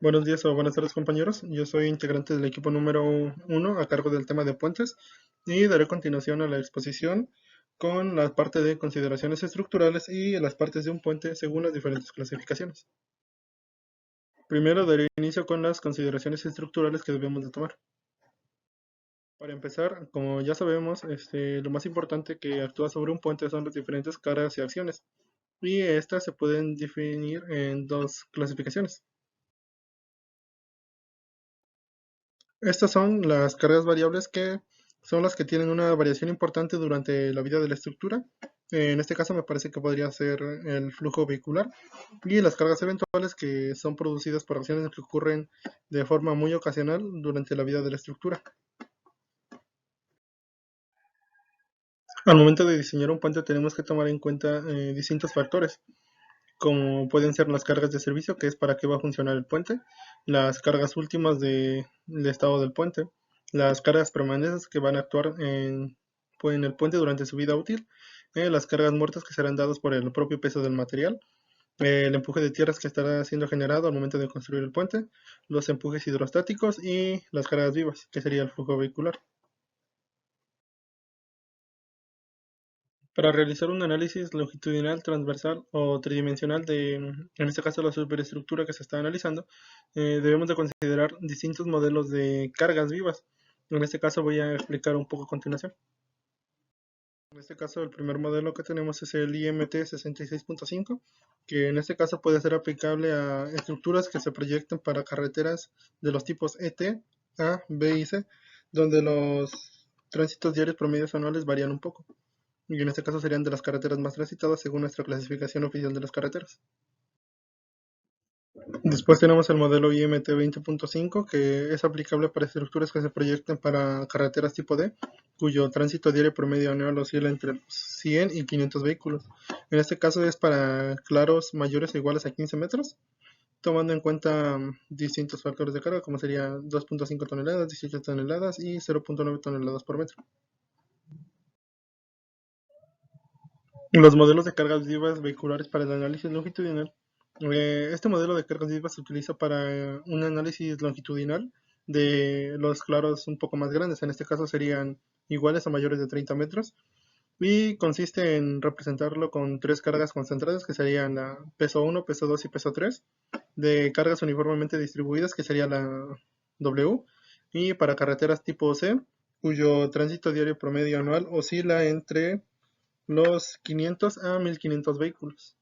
Buenos días o buenas tardes, compañeros. Yo soy integrante del equipo número 1 a cargo del tema de puentes y daré continuación a la exposición con la parte de consideraciones estructurales y las partes de un puente según las diferentes clasificaciones. Primero daré inicio con las consideraciones estructurales que debemos de tomar. Para empezar, como ya sabemos, lo más importante que actúa sobre un puente son las diferentes cargas y acciones, y estas se pueden definir en dos clasificaciones. Estas son las cargas variables que son las que tienen una variación importante durante la vida de la estructura. En este caso me parece que podría ser el flujo vehicular y las cargas eventuales que son producidas por acciones que ocurren de forma muy ocasional durante la vida de la estructura. Al momento de diseñar un puente tenemos que tomar en cuenta distintos factores, como pueden ser las cargas de servicio, que es para qué va a funcionar el puente, las cargas últimas del estado del puente, las cargas permanentes que van a actuar en el puente durante su vida útil, las cargas muertas que serán dadas por el propio peso del material, el empuje de tierras que estará siendo generado al momento de construir el puente, los empujes hidrostáticos y las cargas vivas, que sería el flujo vehicular. Para realizar un análisis longitudinal, transversal o tridimensional de, en este caso, la superestructura que se está analizando, debemos de considerar distintos modelos de cargas vivas. En este caso voy a explicar un poco a continuación. En este caso, el primer modelo que tenemos es el IMT 66.5, que en este caso puede ser aplicable a estructuras que se proyecten para carreteras de los tipos ET, A, B y C, donde los tránsitos diarios promedios anuales varían un poco, y en este caso serían de las carreteras más transitadas según nuestra clasificación oficial de las carreteras. Después tenemos el modelo IMT 20.5, que es aplicable para estructuras que se proyecten para carreteras tipo D, cuyo tránsito diario promedio anual oscila entre los 100 y 500 vehículos. En este caso es para claros mayores o iguales a 15 metros, tomando en cuenta distintos factores de carga, como sería 2.5 toneladas, 18 toneladas y 0.9 toneladas por metro. Los modelos de cargas vivas vehiculares para el análisis longitudinal. Este modelo de cargas vivas se utiliza para un análisis longitudinal de los claros un poco más grandes. En este caso serían iguales o mayores de 30 metros. Y consiste en representarlo con tres cargas concentradas, que serían la peso 1, peso 2 y peso 3, de cargas uniformemente distribuidas, que sería la W, y para carreteras tipo C, cuyo tránsito diario promedio anual oscila entre los 500 a 1500 vehículos.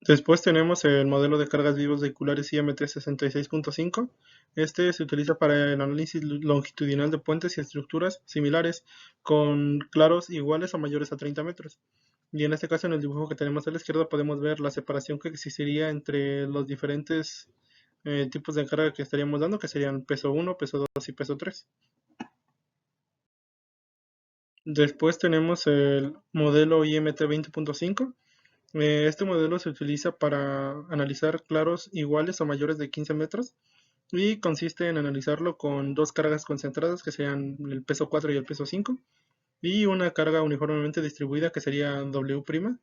Después tenemos el modelo de cargas vivas vehiculares IMT 66.5. Este se utiliza para el análisis longitudinal de puentes y estructuras similares con claros iguales o mayores a 30 metros. Y en este caso, en el dibujo que tenemos a la izquierda, podemos ver la separación que existiría entre los diferentes tipos de carga que estaríamos dando, que serían peso 1, peso 2 y peso 3. Después tenemos el modelo IMT 20.5. Este modelo se utiliza para analizar claros iguales o mayores de 15 metros y consiste en analizarlo con dos cargas concentradas, que serían el peso 4 y el peso 5, y una carga uniformemente distribuida, que sería W',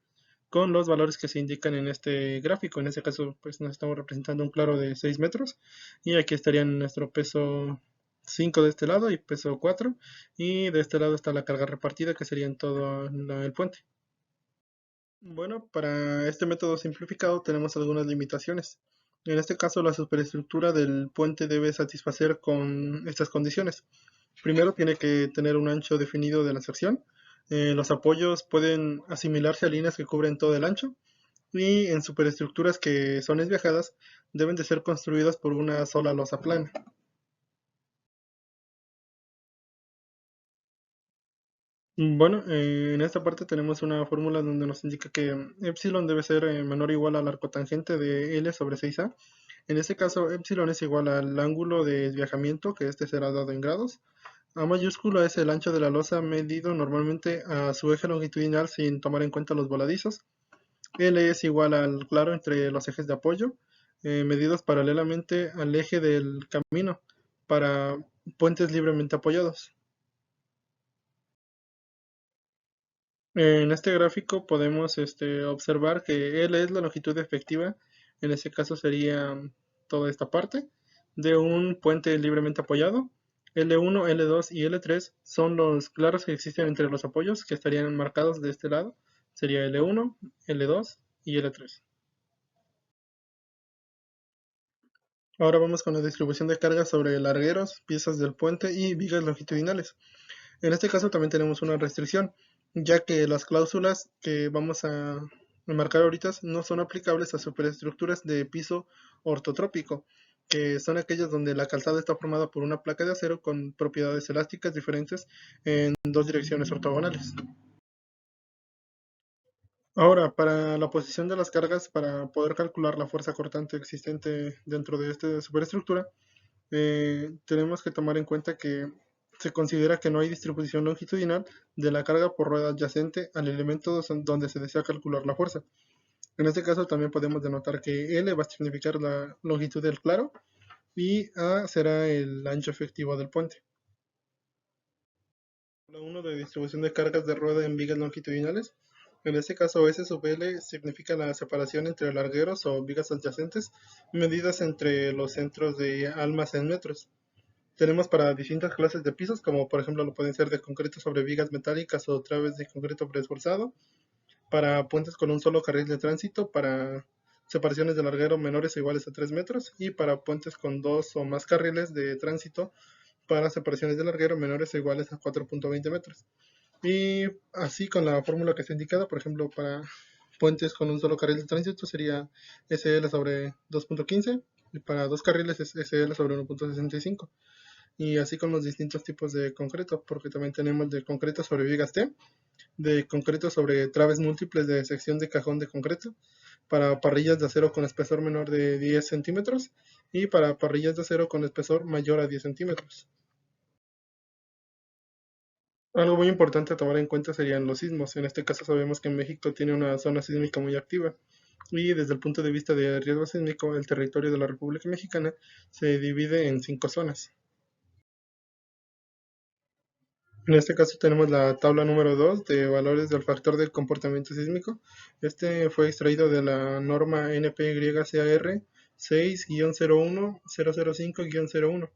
con los valores que se indican en este gráfico. En este caso, pues nos estamos representando un claro de 6 metros, y aquí estarían nuestro peso 5 de este lado y peso 4, y de este lado está la carga repartida, que sería en todo el puente. Bueno, para este método simplificado tenemos algunas limitaciones. En este caso, la superestructura del puente debe satisfacer con estas condiciones. Primero, tiene que tener un ancho definido de la sección. Los apoyos pueden asimilarse a líneas que cubren todo el ancho. Y en superestructuras que son esviajadas, deben de ser construidas por una sola losa plana. Bueno, en esta parte tenemos una fórmula donde nos indica que epsilon debe ser menor o igual al arco tangente de L sobre 6A. En este caso, epsilon es igual al ángulo de desviajamiento, que este será dado en grados. A mayúscula es el ancho de la losa medido normalmente a su eje longitudinal sin tomar en cuenta los voladizos. L es igual al claro entre los ejes de apoyo, medidos paralelamente al eje del camino para puentes libremente apoyados. En este gráfico podemos observar que L es la longitud efectiva, en este caso sería toda esta parte, de un puente libremente apoyado. L1, L2 y L3 son los claros que existen entre los apoyos que estarían marcados de este lado. Sería L1, L2 y L3. Ahora vamos con la distribución de cargas sobre largueros, piezas del puente y vigas longitudinales. En este caso también tenemos una restricción, ya que las cláusulas que vamos a marcar ahorita no son aplicables a superestructuras de piso ortotrópico, que son aquellas donde la calzada está formada por una placa de acero con propiedades elásticas diferentes en dos direcciones ortogonales. Ahora, para la posición de las cargas, para poder calcular la fuerza cortante existente dentro de esta superestructura, tenemos que tomar en cuenta que se considera que no hay distribución longitudinal de la carga por rueda adyacente al elemento donde se desea calcular la fuerza. En este caso también podemos denotar que L va a significar la longitud del claro y A será el ancho efectivo del puente. La 1 de distribución de cargas de rueda en vigas longitudinales. En este caso S sub L significa la separación entre largueros o vigas adyacentes medidas entre los centros de almas en metros. Tenemos para distintas clases de pisos, como por ejemplo lo pueden ser de concreto sobre vigas metálicas o traves de concreto preesforzado, para puentes con un solo carril de tránsito, para separaciones de larguero menores o iguales a 3 metros, y para puentes con dos o más carriles de tránsito, para separaciones de larguero menores o iguales a 4.20 metros. Y así con la fórmula que está indicada, por ejemplo, para puentes con un solo carril de tránsito sería SL sobre 2.15 y para dos carriles es SL sobre 1.65. Y así con los distintos tipos de concreto, porque también tenemos de concreto sobre vigas T, de concreto sobre traves múltiples de sección de cajón de concreto, para parrillas de acero con espesor menor de 10 centímetros y para parrillas de acero con espesor mayor a 10 centímetros. Algo muy importante a tomar en cuenta serían los sismos. En este caso sabemos que México tiene una zona sísmica muy activa y desde el punto de vista de riesgo sísmico, el territorio de la República Mexicana se divide en 5 zonas. En este caso tenemos la tabla número 2 de valores del factor de comportamiento sísmico. Este fue extraído de la norma NPYCAR 6-01-005-01.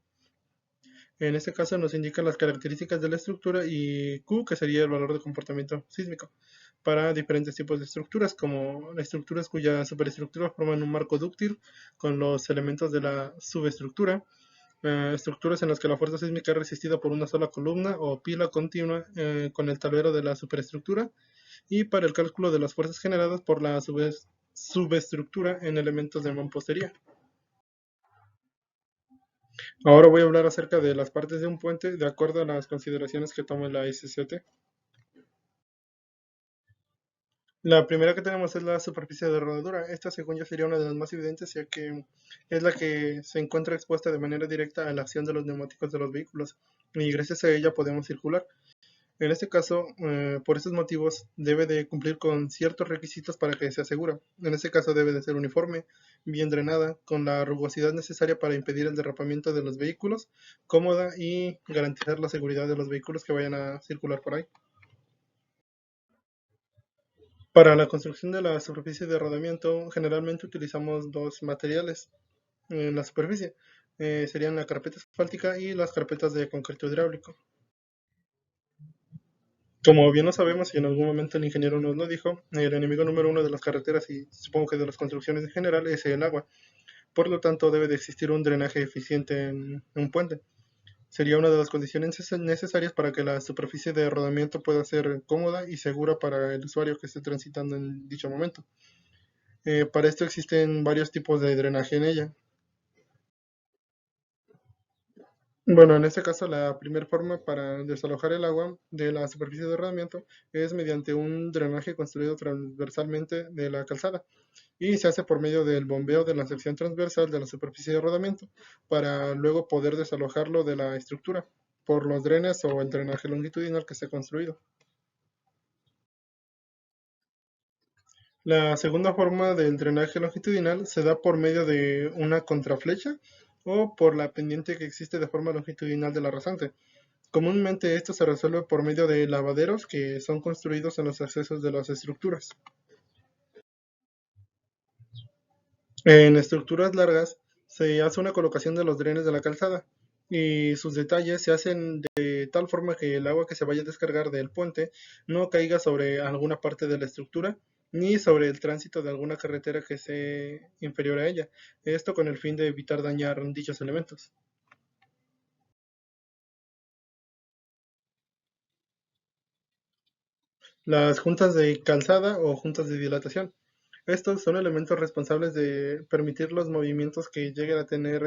En este caso nos indica las características de la estructura y Q, que sería el valor de comportamiento sísmico, para diferentes tipos de estructuras, como estructuras cuya superestructura forman un marco dúctil con los elementos de la subestructura, estructuras en las que la fuerza sísmica es resistida por una sola columna o pila continua con el tablero de la superestructura, y para el cálculo de las fuerzas generadas por la subestructura en elementos de mampostería. Ahora voy a hablar acerca de las partes de un puente de acuerdo a las consideraciones que toma la SCT. La primera que tenemos es la superficie de rodadura. Esta, según yo, sería una de las más evidentes, ya que es la que se encuentra expuesta de manera directa a la acción de los neumáticos de los vehículos, y gracias a ella podemos circular. En este caso, por estos motivos, debe de cumplir con ciertos requisitos para que sea segura. En este caso debe de ser uniforme, bien drenada, con la rugosidad necesaria para impedir el derrapamiento de los vehículos, cómoda y garantizar la seguridad de los vehículos que vayan a circular por ahí. Para la construcción de la superficie de rodamiento, generalmente utilizamos dos materiales en la superficie. Serían la carpeta asfáltica y las carpetas de concreto hidráulico. Como bien lo sabemos, y en algún momento el ingeniero nos lo dijo, el enemigo número uno de las carreteras y supongo que de las construcciones en general es el agua. Por lo tanto, debe de existir un drenaje eficiente en un puente. Sería una de las condiciones necesarias para que la superficie de rodamiento pueda ser cómoda y segura para el usuario que esté transitando en dicho momento. Para esto existen varios tipos de drenaje en ella. Bueno, en este caso la primera forma para desalojar el agua de la superficie de rodamiento es mediante un drenaje construido transversalmente de la calzada y se hace por medio del bombeo de la sección transversal de la superficie de rodamiento para luego poder desalojarlo de la estructura por los drenes o el drenaje longitudinal que esté construido. La segunda forma del drenaje longitudinal se da por medio de una contraflecha o por la pendiente que existe de forma longitudinal de la rasante. Comúnmente esto se resuelve por medio de lavaderos que son construidos en los accesos de las estructuras. En estructuras largas se hace una colocación de los drenes de la calzada y sus detalles se hacen de tal forma que el agua que se vaya a descargar del puente no caiga sobre alguna parte de la estructura ni sobre el tránsito de alguna carretera que esté inferior a ella. Esto con el fin de evitar dañar dichos elementos. Las juntas de calzada o juntas de dilatación. Estos son elementos responsables de permitir los movimientos que lleguen a tener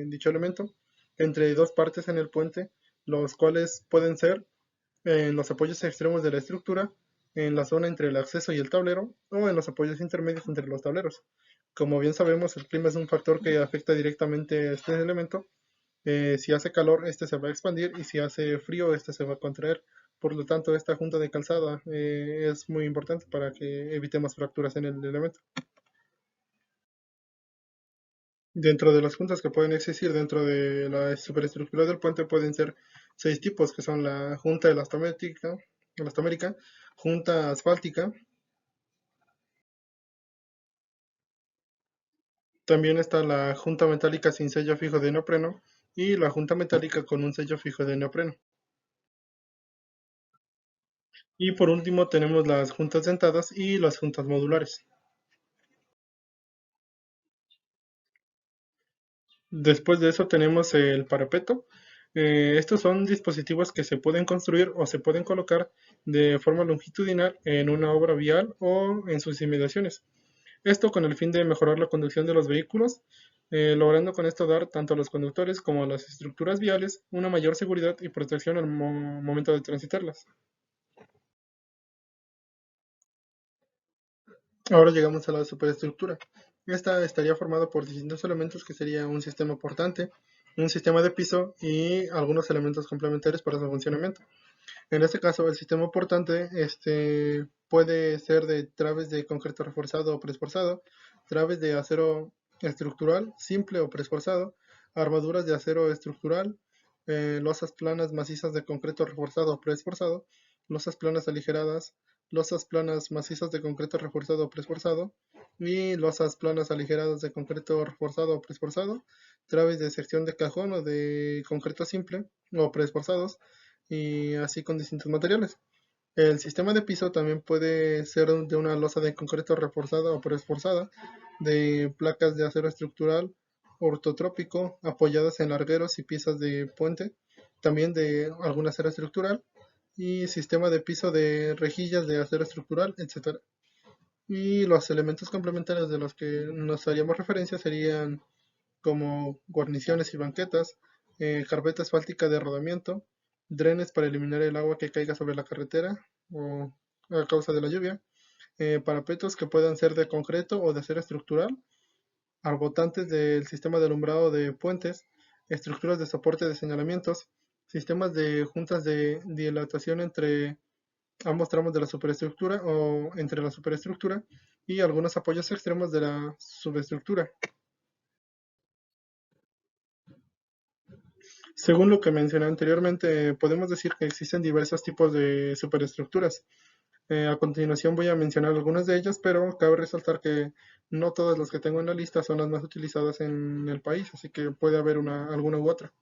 dicho elemento entre dos partes en el puente, los cuales pueden ser en los apoyos extremos de la estructura, en la zona entre el acceso y el tablero, o en los apoyos intermedios entre los tableros. Como bien sabemos, el clima es un factor que afecta directamente a este elemento. Si hace calor, este se va a expandir y si hace frío, este se va a contraer. Por lo tanto, esta junta de calzada es muy importante para que evitemos fracturas en el elemento. Dentro de las juntas que pueden existir dentro de la superestructura del puente pueden ser 6 tipos, que son la junta elastomérica, junta asfáltica, también está la junta metálica sin sello fijo de neopreno y la junta metálica con un sello fijo de neopreno. Y por último tenemos las juntas dentadas y las juntas modulares. Después de eso tenemos el parapeto. Estos son dispositivos que se pueden construir o se pueden colocar de forma longitudinal en una obra vial o en sus inmediaciones. Esto con el fin de mejorar la conducción de los vehículos, logrando con esto dar tanto a los conductores como a las estructuras viales una mayor seguridad y protección al momento de transitarlas. Ahora llegamos a la superestructura. Esta estaría formada por distintos elementos que sería un sistema portante, un sistema de piso y algunos elementos complementarios para su funcionamiento. En este caso, el sistema portante puede ser de traves de concreto reforzado o preesforzado, traves de acero estructural simple o preesforzado, armaduras de acero estructural, losas planas macizas de concreto reforzado o preesforzado, losas planas aligeradas, losas planas macizas de concreto reforzado o preesforzado y losas planas aligeradas de concreto reforzado o preesforzado, traves de sección de cajón o de concreto simple o preesforzados, y así con distintos materiales. El sistema de piso también puede ser de una losa de concreto reforzada o preesforzada, de placas de acero estructural ortotrópico apoyadas en largueros y piezas de puente, también de algún acero estructural, y sistema de piso de rejillas de acero estructural, etc. Y los elementos complementarios de los que nos haríamos referencia serían como guarniciones y banquetas, carpeta asfáltica de rodamiento, drenes para eliminar el agua que caiga sobre la carretera o a causa de la lluvia, parapetos que puedan ser de concreto o de acero estructural, arbotantes del sistema de alumbrado de puentes, estructuras de soporte de señalamientos, sistemas de juntas de dilatación entre ambos tramos de la superestructura o entre la superestructura y algunos apoyos extremos de la subestructura. Según lo que mencioné anteriormente, podemos decir que existen diversos tipos de superestructuras. A continuación voy a mencionar algunas de ellas, pero cabe resaltar que no todas las que tengo en la lista son las más utilizadas en el país, así que puede haber alguna u otra.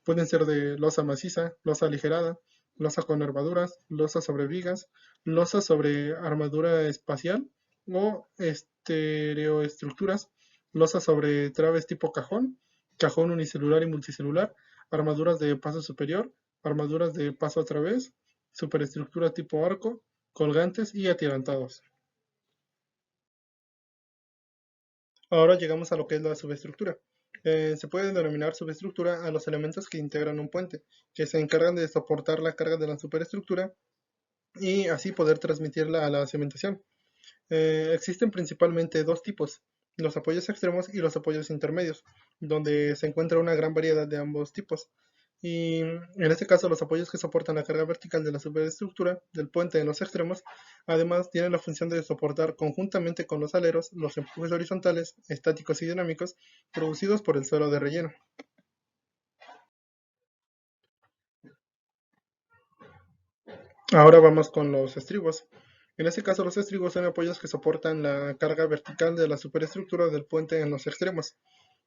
Pueden ser de losa maciza, losa aligerada, losa con nervaduras, losa sobre vigas, losa sobre armadura espacial o estereoestructuras, losa sobre traves tipo cajón, cajón unicelular y multicelular, armaduras de paso superior, armaduras de paso a través, superestructura tipo arco, colgantes y atirantados. Ahora llegamos a lo que es la subestructura. Se puede denominar subestructura a los elementos que integran un puente, que se encargan de soportar la carga de la superestructura y así poder transmitirla a la cimentación. Existen principalmente dos tipos, los apoyos extremos y los apoyos intermedios, donde se encuentra una gran variedad de ambos tipos. Y en este caso, los apoyos que soportan la carga vertical de la superestructura del puente en los extremos, además tienen la función de soportar conjuntamente con los aleros los empujes horizontales, estáticos y dinámicos producidos por el suelo de relleno. Ahora vamos con los estribos. En este caso, los estribos son apoyos que soportan la carga vertical de la superestructura del puente en los extremos.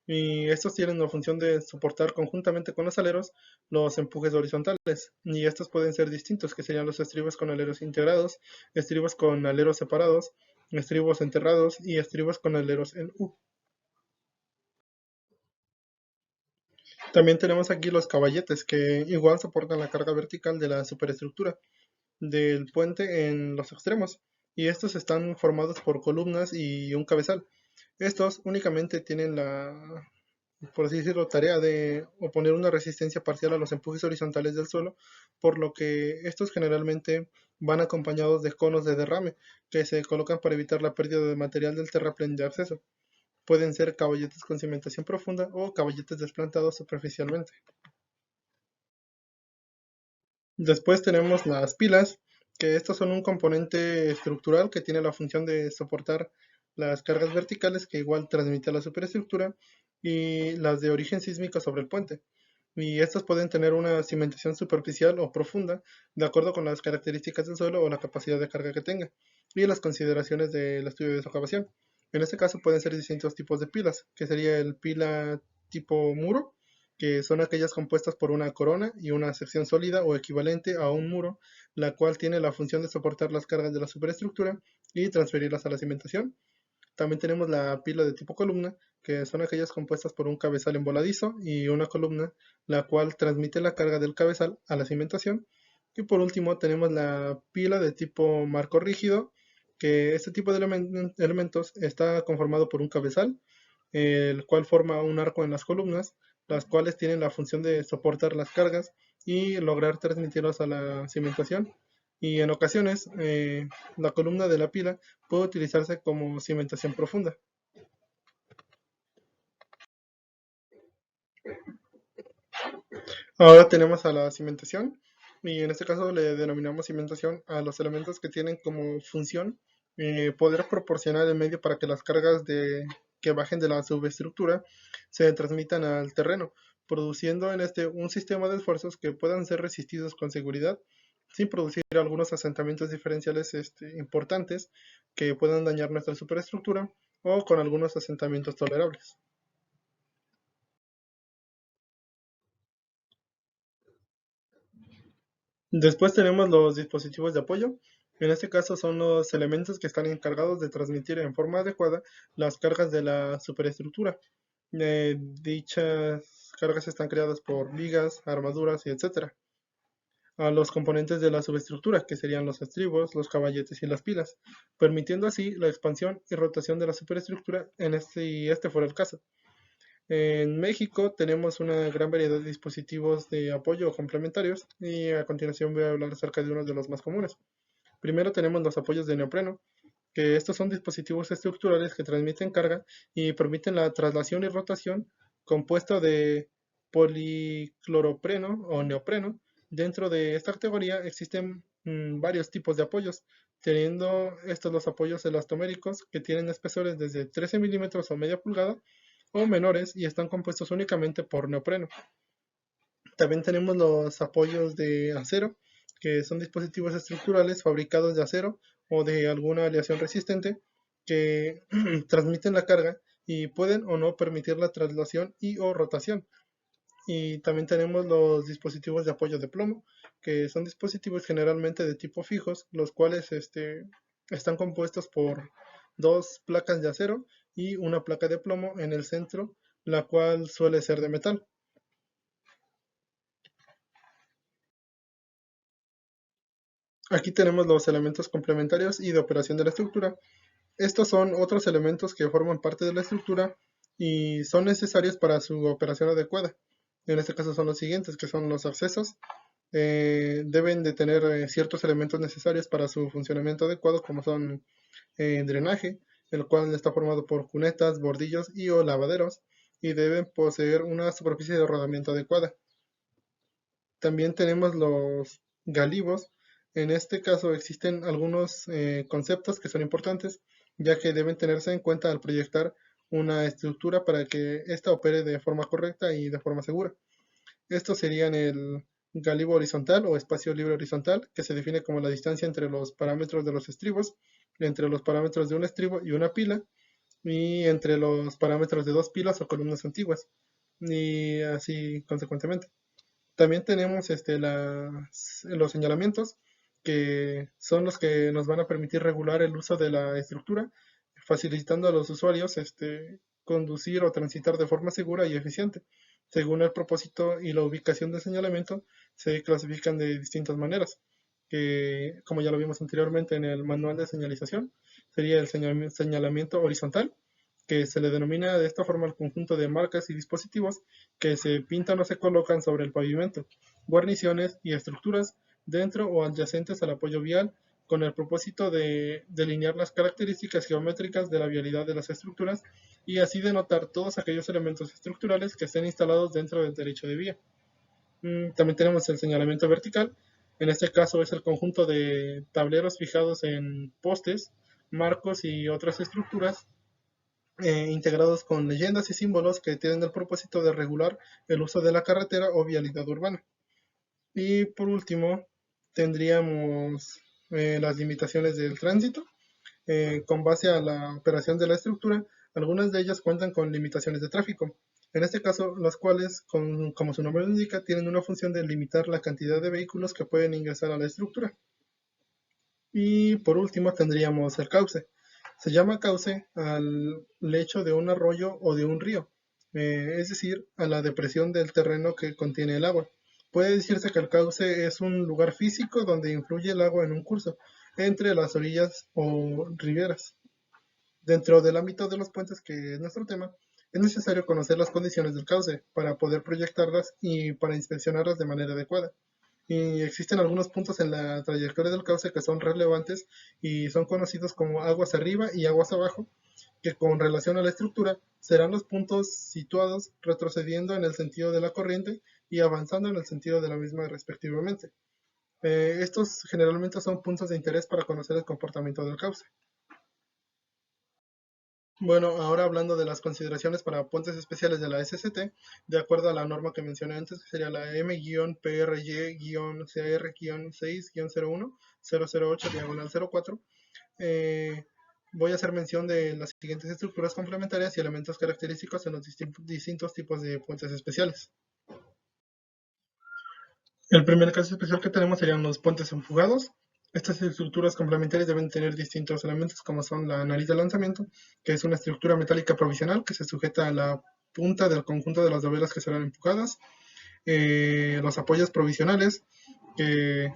Y estos tienen la función de soportar conjuntamente con los aleros los empujes horizontales. Y estos pueden ser distintos, que serían los estribos con aleros integrados, estribos con aleros separados, estribos enterrados y estribos con aleros en U. También tenemos aquí los caballetes, que igual soportan la carga vertical de la superestructura del puente en los extremos, y estos están formados por columnas y un cabezal. Estos únicamente tienen la, por así decirlo, tarea de oponer una resistencia parcial a los empujes horizontales del suelo, por lo que estos generalmente van acompañados de conos de derrame que se colocan para evitar la pérdida de material del terraplén de acceso. Pueden ser caballetes con cimentación profunda o caballetes desplantados superficialmente. Después tenemos las pilas, que estos son un componente estructural que tiene la función de soportar las cargas verticales que igual transmite a la superestructura y las de origen sísmico sobre el puente. Y estas pueden tener una cimentación superficial o profunda, de acuerdo con las características del suelo o la capacidad de carga que tenga, y las consideraciones del estudio de socavación. En este caso pueden ser distintos tipos de pilas, que sería el pila tipo muro, que son aquellas compuestas por una corona y una sección sólida o equivalente a un muro, la cual tiene la función de soportar las cargas de la superestructura y transferirlas a la cimentación. También tenemos la pila de tipo columna, que son aquellas compuestas por un cabezal envoladizo y una columna, la cual transmite la carga del cabezal a la cimentación. Y por último tenemos la pila de tipo marco rígido, que este tipo de elementos está conformado por un cabezal, el cual forma un arco en las columnas, las cuales tienen la función de soportar las cargas y lograr transmitirlas a la cimentación. Y en ocasiones, la columna de la pila puede utilizarse como cimentación profunda. Ahora tenemos a la cimentación, y en este caso le denominamos cimentación a los elementos que tienen como función poder proporcionar el medio para que las cargas que bajen de la subestructura se transmitan al terreno, produciendo en este un sistema de esfuerzos que puedan ser resistidos con seguridad, sin producir algunos asentamientos diferenciales importantes que puedan dañar nuestra superestructura o con algunos asentamientos tolerables. Después tenemos los dispositivos de apoyo. En este caso son los elementos que están encargados de transmitir en forma adecuada las cargas de la superestructura. Dichas cargas están creadas por vigas, armaduras y etcétera. A los componentes de la subestructura, que serían los estribos, los caballetes y las pilas, permitiendo así la expansión y rotación de la superestructura en este fuera el caso. En México tenemos una gran variedad de dispositivos de apoyo complementarios y a continuación voy a hablar acerca de uno de los más comunes. Primero tenemos los apoyos de neopreno, que estos son dispositivos estructurales que transmiten carga y permiten la traslación y rotación compuesta de policloropreno o neopreno. Dentro de esta categoría existen varios tipos de apoyos, teniendo estos los apoyos elastoméricos que tienen espesores desde 13 milímetros o media pulgada o menores y están compuestos únicamente por neopreno. También tenemos los apoyos de acero, que son dispositivos estructurales fabricados de acero o de alguna aleación resistente que transmiten la carga y pueden o no permitir la traslación y o rotación. Y también tenemos los dispositivos de apoyo de plomo, que son dispositivos generalmente de tipo fijos, los cuales están compuestos por dos placas de acero y una placa de plomo en el centro, la cual suele ser de metal. Aquí tenemos los elementos complementarios y de operación de la estructura. Estos son otros elementos que forman parte de la estructura y son necesarios para su operación adecuada. En este caso son los siguientes, que son los accesos. Deben de tener ciertos elementos necesarios para su funcionamiento adecuado, como son drenaje, el cual está formado por cunetas, bordillos y o lavaderos, y deben poseer una superficie de rodamiento adecuada. También tenemos los galivos. En este caso existen algunos conceptos que son importantes, ya que deben tenerse en cuenta al proyectar una estructura para que ésta opere de forma correcta y de forma segura. Estos serían el gálibo horizontal o espacio libre horizontal, que se define como la distancia entre los parámetros de los estribos, entre los parámetros de un estribo y una pila, y entre los parámetros de dos pilas o columnas antiguas, y así consecuentemente. También tenemos los señalamientos, que son los que nos van a permitir regular el uso de la estructura, facilitando a los usuarios conducir o transitar de forma segura y eficiente. Según el propósito y la ubicación del señalamiento, se clasifican de distintas maneras, que como ya lo vimos anteriormente en el manual de señalización, sería el señalamiento horizontal, que se le denomina de esta forma al conjunto de marcas y dispositivos que se pintan o se colocan sobre el pavimento, guarniciones y estructuras dentro o adyacentes al apoyo vial, con el propósito de delinear las características geométricas de la vialidad de las estructuras y así denotar todos aquellos elementos estructurales que estén instalados dentro del derecho de vía. También tenemos el señalamiento vertical. En este caso es el conjunto de tableros fijados en postes, marcos y otras estructuras integrados con leyendas y símbolos que tienen el propósito de regular el uso de la carretera o vialidad urbana. Y por último, tendríamos las limitaciones del tránsito. Con base a la operación de la estructura, algunas de ellas cuentan con limitaciones de tráfico. En este caso, las cuales, como su nombre lo indica, tienen una función de limitar la cantidad de vehículos que pueden ingresar a la estructura. Y por último tendríamos el cauce. Se llama cauce al lecho de un arroyo o de un río, es decir, a la depresión del terreno que contiene el agua. Puede decirse que el cauce es un lugar físico donde influye el agua en un curso, entre las orillas o riberas. Dentro del ámbito de los puentes, que es nuestro tema, es necesario conocer las condiciones del cauce para poder proyectarlas y para inspeccionarlas de manera adecuada. Y existen algunos puntos en la trayectoria del cauce que son relevantes y son conocidos como aguas arriba y aguas abajo, que con relación a la estructura serán los puntos situados retrocediendo en el sentido de la corriente y avanzando en el sentido de la misma respectivamente. Estos generalmente son puntos de interés para conocer el comportamiento del cauce. Bueno, ahora hablando de las consideraciones para puentes especiales de la SCT, de acuerdo a la norma que mencioné antes, que sería la M-PRY-CR-6-01-008-04, voy a hacer mención de las siguientes estructuras complementarias y elementos característicos en los distintos tipos de puentes especiales. El primer caso especial que tenemos serían los puentes enfugados. Estas estructuras complementarias deben tener distintos elementos como son la nariz de lanzamiento, que es una estructura metálica provisional que se sujeta a la punta del conjunto de las dovelas que serán empujadas. Los apoyos provisionales, que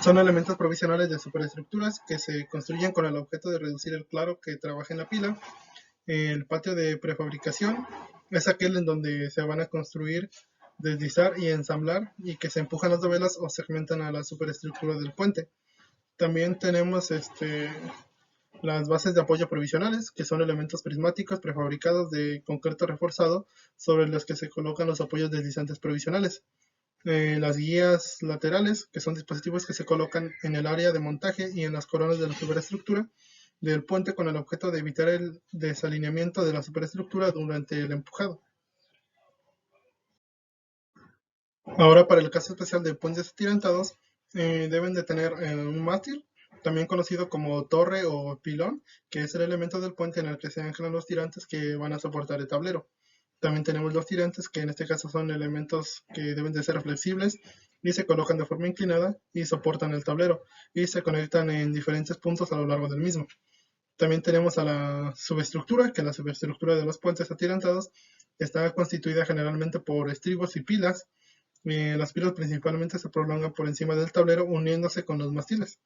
son elementos provisionales de superestructuras que se construyen con el objeto de reducir el claro que trabaja en la pila. El patio de prefabricación es aquel en donde se van a construir, deslizar y ensamblar y que se empujan las dovelas o segmentan a la superestructura del puente. También tenemos las bases de apoyo provisionales, que son elementos prismáticos prefabricados de concreto reforzado sobre los que se colocan los apoyos deslizantes provisionales. Las guías laterales, que son dispositivos que se colocan en el área de montaje y en las coronas de la superestructura del puente con el objeto de evitar el desalineamiento de la superestructura durante el empujado. Ahora, para el caso especial de puentes atirantados, deben de tener un mástil, también conocido como torre o pilón, que es el elemento del puente en el que se anclan los tirantes que van a soportar el tablero. También tenemos los tirantes, que en este caso son elementos que deben de ser flexibles y se colocan de forma inclinada y soportan el tablero y se conectan en diferentes puntos a lo largo del mismo. También tenemos a la subestructura, que la subestructura de los puentes atirantados está constituida generalmente por estribos y pilas. Las pilas principalmente se prolongan por encima del tablero uniéndose con los mástiles.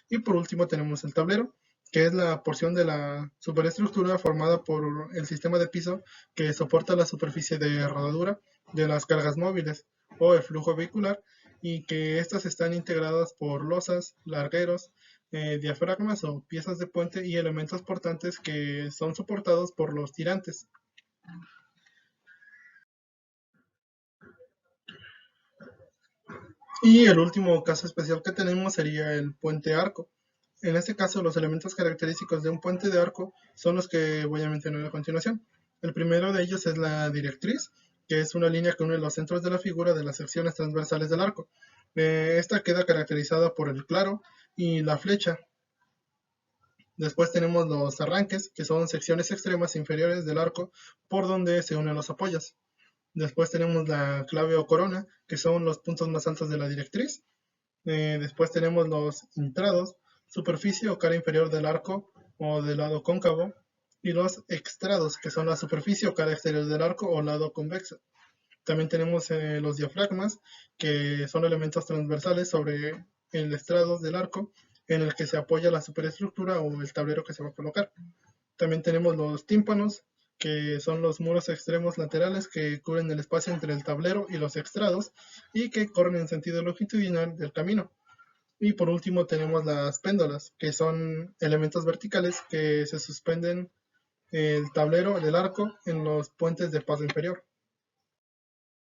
Y por último tenemos el tablero, que es la porción de la superestructura formada por el sistema de piso que soporta la superficie de rodadura de las cargas móviles o el flujo vehicular y que estas están integradas por losas, largueros, diafragmas o piezas de puente y elementos portantes que son soportados por los tirantes. Y el último caso especial que tenemos sería el puente arco. En este caso, los elementos característicos de un puente de arco son los que voy a mencionar a continuación. El primero de ellos es la directriz, que es una línea que une los centros de la figura de las secciones transversales del arco. Esta queda caracterizada por el claro y la flecha. Después tenemos los arranques, que son secciones extremas inferiores del arco por donde se unen los apoyos. Después tenemos la clave o corona, que son los puntos más altos de la directriz. Después tenemos los intrados, superficie o cara inferior del arco o del lado cóncavo. Y los extrados, que son la superficie o cara exterior del arco o lado convexo. También tenemos los diafragmas, que son elementos transversales sobre el estrado del arco en el que se apoya la superestructura o el tablero que se va a colocar. También tenemos los tímpanos, que son los muros extremos laterales que cubren el espacio entre el tablero y los extrados y que corren en sentido longitudinal del camino. Y por último tenemos las péndolas, que son elementos verticales que se suspenden el tablero del arco en los puentes del paso inferior.